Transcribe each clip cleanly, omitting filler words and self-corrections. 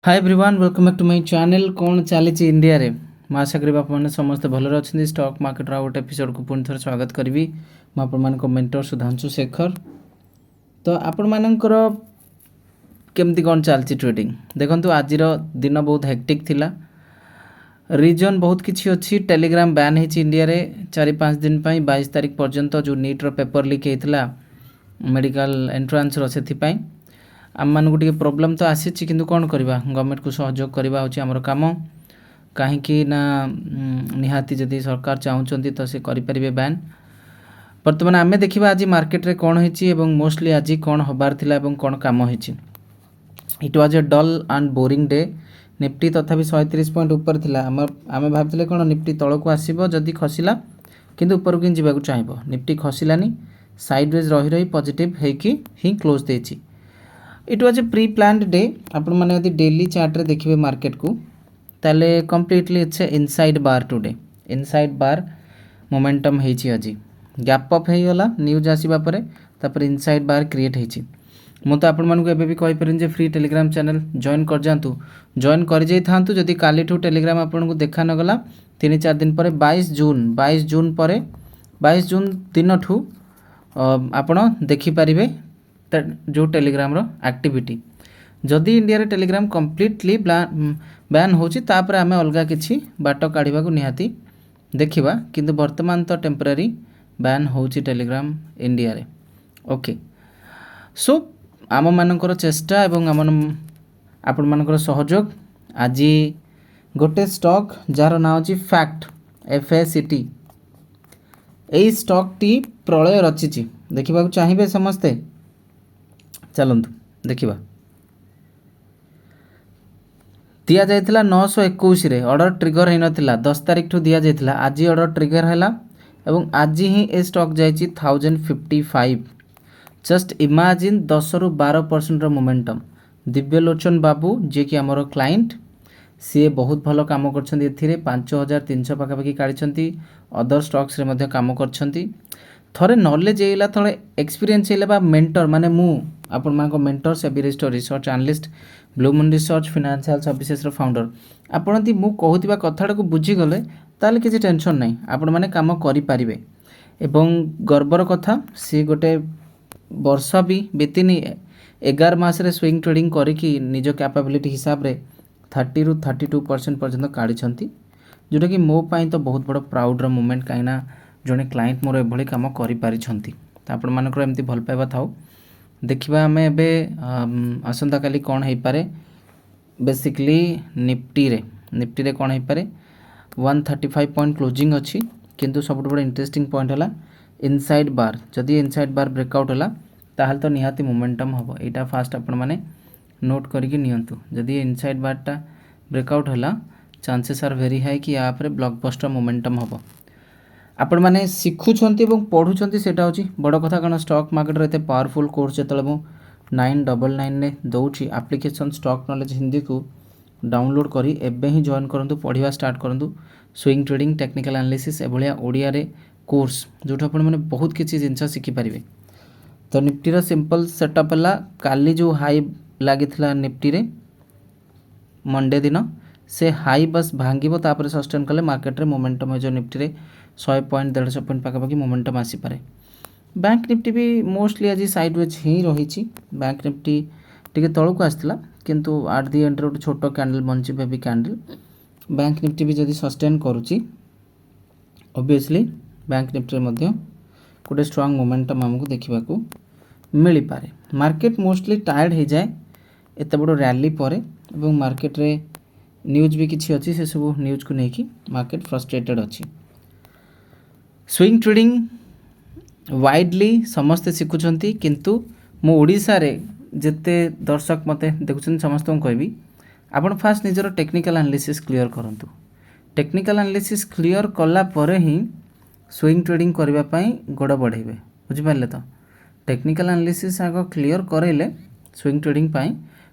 Hi everyone welcome back to my channel कौन चली India रे मैं आशा करी आपने समस्त भलरे अच्छा स्टॉक मार्केट गोटे एपिसोड को पुणी थोड़ा स्वागत करी मुझे मेंटर सुधांशु शेखर। तो आपण मानकर केमती कौन चलती ट्रेडिंग देखंतु आज दिन बहुत हेक्टिक थिला। रीजन बहुत किसी अच्छी टेलीग्राम बैन है इंडिया रे 4-5 दिन 22 तारीख पर्यंत जो नीट्र पेपर लीक होता मेडिकल एंट्रांस से आम मानक टे प्रोब्लेम तो आसी किंतु कौन करवा गवर्नमेंट को सहयोग करवा होची हमर काम कहीं ना निहाती जदि सरकार चाहूँगी तो सी करें बैन। बर्तमान आम देखा आज मार्केट रे कौन होती मोस्टली आज कौन हबार थिला कौन काम होती। It was a dull and boring day. Nifty तथापि 130 पॉइंट ऊपर थिला। आम भावते कौन निफ्टी तल को आसब जदि खसला किंतु ऊपर को जावाक चाहिए। निफ्टी खसलानी साइडवेज रही रही पॉजिटिव होकी ही क्लोज देछि। It was a pre planned day. आपण मैंने यदि डेली चार्ट रे देखिए मार्केट को ताले completely it's a inside bar today. Inside bar momentum होइछि आज गैप अप हो गला न्यूज आसीबा परे तापर इनसाइड बार क्रिएट होइछि। मु तो आपण मानक एबे भी कहि परिन जे फ्री टेलीग्राम चैनल जॉइन कर जांतु जॉइन कर जाई थांतु जदि काली ठू टेलीग्राम आपण को देखा न गला 3-4 दिन पर 22 जून पर 22 जून दिन ठू आपण देखि परिबे जो टेलीग्राम रो एक्टिविटी। जदि इंडिया रे टेलीग्राम कंप्लीटली बैन होची तापर आमे अलगा किछि बाट काढिबा को निहाती देखिबा किंतु वर्तमान तो टेम्पररी बैन होची टेलीग्राम इंडिया रे। ओके सो आम मानकर चेष्टा एवं आपण मानकर सहयोग आज गोटे स्टॉक जार ना होची फैक्ट FACT एई स्टॉक टी प्रलय रचिछि देखिबा को चाहिबे समस्ते चलतु देखा दि जाइथिला 921 रे ऑर्डर ट्रिगर होई नथिला 10 तारीख ठू दिया जाइथिला आज ऑर्डर ट्रिगर हैला एवं आज ही ए स्टॉक जाइछि 1055। जस्ट इमेजिन 10 रु 12% रो मोमेंटम। दिव्यलोचन बाबू जे कि हमर क्लाइंट सी बहुत भलो काम करछन्ती एथिरे 5300 पाखापाखि काढिछन्ती अदर स्टॉक्स रे मध्ये काम करछन्ती। थरे नॉलेज एला थोड़े एक्सपीरियंस एला बा मेंटर माने मु आपण मानको मेंटर से बिरेस्टर research analyst blue moon research financial services रो फाउंडर आपण ती मु कहूतिबा कथाडा को बुझी गले ताले किछि टेंशन नै आपण माने काम करि पारिबे। एवं गर्वर कथा सी गोटे वर्ष भी बेतिनी 11 मास रे स्विंग ट्रेडिंग करिकि निज कैपेबिलिटी हिसाब रे 30 रु 32% पर्यंत काढिछन्ती जोटा कि मो पई तो बहुत बड़ प्राउड रो मोमेंट काइना जड़े क्लाइंट मोर एभली कम कर आपण मानकर एमती भल पाइबा थाउ। देखिबा आमे एबे आसंता काली कौन है पारे बेसिकली निफ्टी रे कौन है पारे 135 पॉइंट क्लोजिंग अच्छी किंतु सब बड़ इंटरेस्टिंग पॉइंट है इनसाइड बार। जदि इनसाइड बार ब्रेकआउट है ताहल तो निहाती मोमेंटम हम एटा फास्ट आपण माने नोट करके नियंतु। जदि इनसाइड बारटा ब्रेकआउट है चांसेस आर वेरी हाई कि या पर ब्लॉकबस्टर मोमेंटम हम आपण माने शिखुछंती एवं पढ़ुछंती सेटा होची बड़ कथा। कारण स्टॉक मार्केट रे एते पावरफुल कोर्स जेतले मु 999 ने दउची एप्लीकेशन स्टॉक नॉलेज हिंदी को डाउनलोड करी एबे ही जॉइन करंतु पढ़िवा स्टार्ट करंतु। स्विंग ट्रेडिंग टेक्निकल एनालिसिस एभलिया ओडिया रे कोर्स जोठ आपण माने बहुत किछि जिंस शिखि परिबे। तो निफ्टी रो सिंपल सेटअप हला काली जो हाई लागिथला निफ्टी रे मंडे दिन से हाई बस भांगिबो तापर सस्टेन कले मार्केट रे मोमेंटम है जो निफ्टी रे 100 पॉइंट 150 पॉइंट पाखापाखि मोमेंटम आसी पारे। बैंक निफ्टी भी मोस्टली आज साइडवेज ही रही। बैंक निफ्टी टिके तलू को आसला किंतु एट दी एंड रे छोटो candle bunchy baby candle bank Nifty भी जदि सस्टेन करूची ऑब्वियसली बैंक निफ्टी मध्ये गोटे स्ट्रांग मोमेंटम हमको देखा मिल पारे। मार्केट मोस्टली टायर्ड हो जाए एत बड़ रैली पर एवं मार्केट रे न्यूज भी किसी अच्छी से सब न्यूज को लेकिन मार्केट फ्रस्ट्रेटेड अच्छी। स्विंग ट्रेडिंग वाइडली समस्ते शिखुंट किंतु मो ओडिशा रे जेते दर्शक मते देखुछन समस्त कहबी आपण फास्ट निजर टेक्निकल एनालिसिस क्लियर करंतु। टेक्निकल एनालिसिस क्लियर कला परे ही स्विंग ट्रेडिंग करबा पई गोड़ बढ़ेबे बुझि पारले। तो टेक्निकल एनालिसिस आग क्लियर करैले स्विंग ट्रेडिंग पई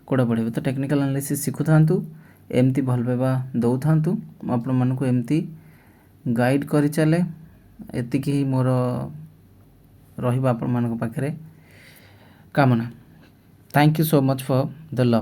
गोड़ बढ़ेबे। तो टेक्निकल एनालिसिस शिखु थांतु एमती भल पाइबा दउ थांतु आपण मानको एमती गाइड करि चले एतिकी ही मोर रहिबा आपण मानक पाखरे कामना। Thank you so much for the love.